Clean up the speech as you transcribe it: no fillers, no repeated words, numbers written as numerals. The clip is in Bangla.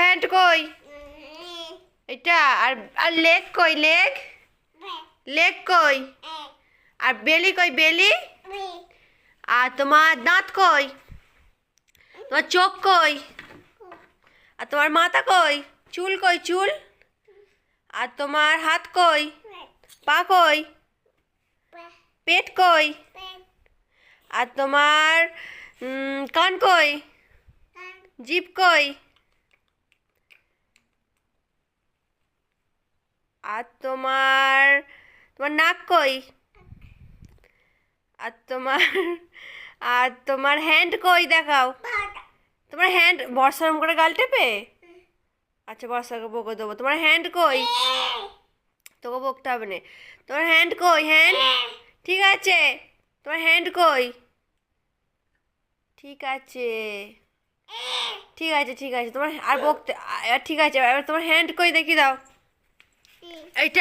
হ্যান্ড কই? এটা আর আর লেগ কই? লেগ লেগ কই? আর বেলি কই? বেলি? আর তোমার দাঁত কই? তোমার চোখ কই? আর তোমার মাথা কই? চুল কই? চুল? আর তোমার হাত কই? পা কই? পেট কই? আর তোমার কান কই? জিভ কই? আর তোমার তোমার নাক কই? আর তোমার হ্যান্ড কই দেখাও? তোমার হ্যান্ড বর্ষার করে গাল টেপে? আচ্ছা বর্ষাকে বকে দেবো। তোমার হ্যান্ড কই? তোকে বকতে হবে না। তোমার হ্যান্ড কই? হ্যান্ড ঠিক আছে। তোমার হ্যান্ড কই? ঠিক আছে ঠিক আছে ঠিক আছে। তোমার আর বকতে ঠিক আছে। এবার তোমার হ্যান্ড কই দেখি দাও। এইটা